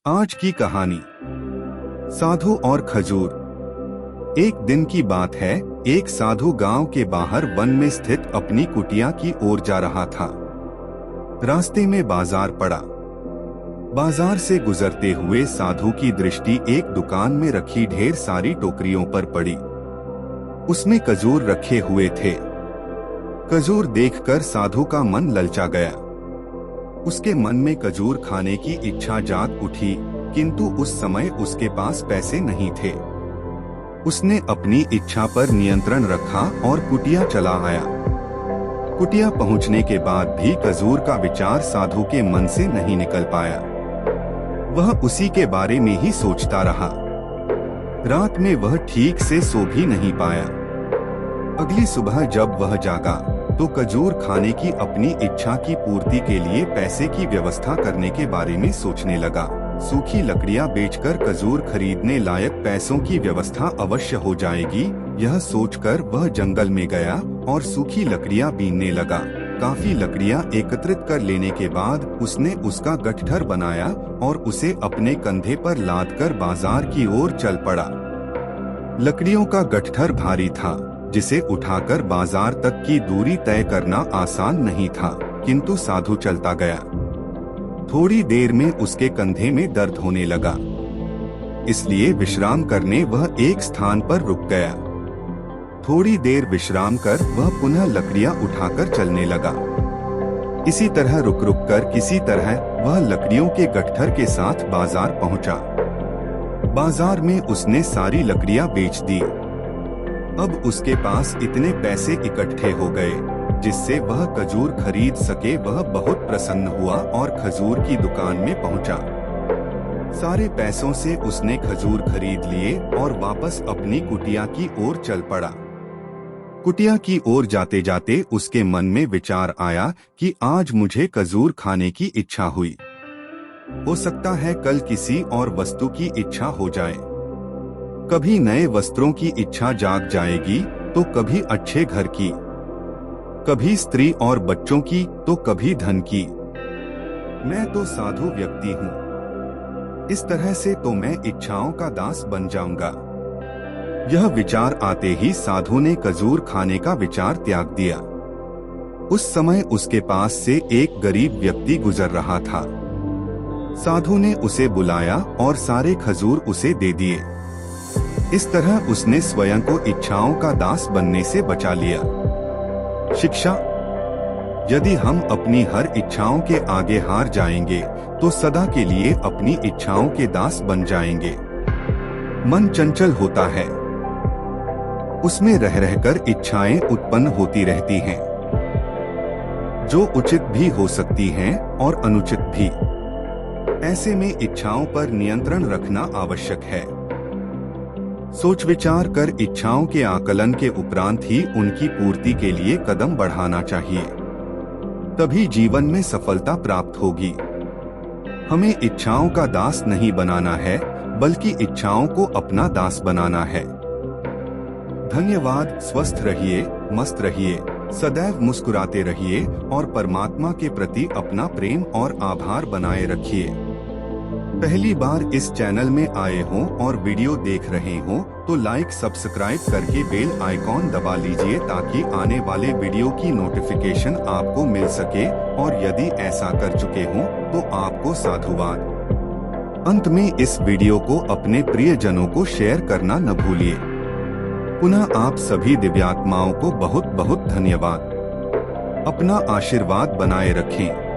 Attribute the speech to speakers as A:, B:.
A: आज की कहानी साधु और खजूर। एक दिन की बात है। एक साधु गांव के बाहर वन में स्थित अपनी कुटिया की ओर जा रहा था। रास्ते में बाजार पड़ा। बाजार से गुजरते हुए साधु की दृष्टि एक दुकान में रखी ढेर सारी टोकरियों पर पड़ी। उसमें खजूर रखे हुए थे। खजूर देखकर साधु का मन ललचा गया। उसके मन में खजूर खाने की इच्छा जाग उठी, किंतु उस समय उसके पास पैसे नहीं थे। उसने अपनी इच्छा पर नियंत्रण रखा और कुटिया चला आया। कुटिया पहुंचने के बाद भी खजूर का विचार साधु के मन से नहीं निकल पाया। वह उसी के बारे में ही सोचता रहा। रात में वह ठीक से सो भी नहीं पाया। अगली सुबह जब वह जागा तो खजूर खाने की अपनी इच्छा की पूर्ति के लिए पैसे की व्यवस्था करने के बारे में सोचने लगा। सूखी लकड़ियां बेचकर खजूर खरीदने लायक पैसों की व्यवस्था अवश्य हो जाएगी, यह सोचकर वह जंगल में गया और सूखी लकड़ियां बीनने लगा। काफी लकड़ियां एकत्रित कर लेने के बाद उसने उसका गठठर बनाया और उसे अपने कंधे पर लादकर बाजार की ओर चल पड़ा। लकड़ियों का गठठर भारी था, जिसे उठाकर बाजार तक की दूरी तय करना आसान नहीं था, किंतु साधु चलता गया। थोड़ी देर में उसके कंधे में दर्द होने लगा, इसलिए विश्राम करने वह एक स्थान पर रुक गया। थोड़ी देर विश्राम कर वह पुनः लकड़ियां उठाकर चलने लगा। इसी तरह रुक रुक कर किसी तरह वह लकड़ियों के गठठर के साथ बाजार पहुंचा। बाजार में उसने सारी लकड़ियां बेच दी। अब उसके पास इतने पैसे इकट्ठे हो गए जिससे वह खजूर खरीद सके। वह बहुत प्रसन्न हुआ और खजूर की दुकान में पहुंचा। सारे पैसों से उसने खजूर खरीद लिए और वापस अपनी कुटिया की ओर चल पड़ा। कुटिया की ओर जाते जाते उसके मन में विचार आया कि आज मुझे खजूर खाने की इच्छा हुई। हो सकता है कल किसी और वस्तु की इच्छा हो जाए। कभी नए वस्त्रों की इच्छा जाग जाएगी तो कभी अच्छे घर की, कभी स्त्री और बच्चों की तो कभी धन की। मैं तो साधु व्यक्ति हूँ, इस तरह से तो मैं इच्छाओं का दास बन जाऊंगा। यह विचार आते ही साधु ने खजूर खाने का विचार त्याग दिया। उस समय उसके पास से एक गरीब व्यक्ति गुजर रहा था। साधु ने उसे बुलाया और सारे खजूर उसे दे दिए। इस तरह उसने स्वयं को इच्छाओं का दास बनने से बचा लिया। शिक्षा: यदि हम अपनी हर इच्छाओं के आगे हार जाएंगे तो सदा के लिए अपनी इच्छाओं के दास बन जाएंगे। मन चंचल होता है, उसमें रह रहकर इच्छाएं उत्पन्न होती रहती हैं, जो उचित भी हो सकती हैं और अनुचित भी। ऐसे में इच्छाओं पर नियंत्रण रखना आवश्यक है। सोच विचार कर इच्छाओं के आकलन के उपरांत ही उनकी पूर्ति के लिए कदम बढ़ाना चाहिए, तभी जीवन में सफलता प्राप्त होगी। हमें इच्छाओं का दास नहीं बनाना है, बल्कि इच्छाओं को अपना दास बनाना है। धन्यवाद। स्वस्थ रहिए, मस्त रहिए, सदैव मुस्कुराते रहिए और परमात्मा के प्रति अपना प्रेम और आभार बनाए रखिए। पहली बार इस चैनल में आए हों और वीडियो देख रहे हों तो लाइक सब्सक्राइब करके बेल आइकॉन दबा लीजिए ताकि आने वाले वीडियो की नोटिफिकेशन आपको मिल सके, और यदि ऐसा कर चुके हों तो आपको साधुवाद। अंत में इस वीडियो को अपने प्रियजनों को शेयर करना न भूलिए। पुनः आप सभी दिव्यात्माओं को बहुत बहुत धन्यवाद। अपना आशीर्वाद बनाए रखें।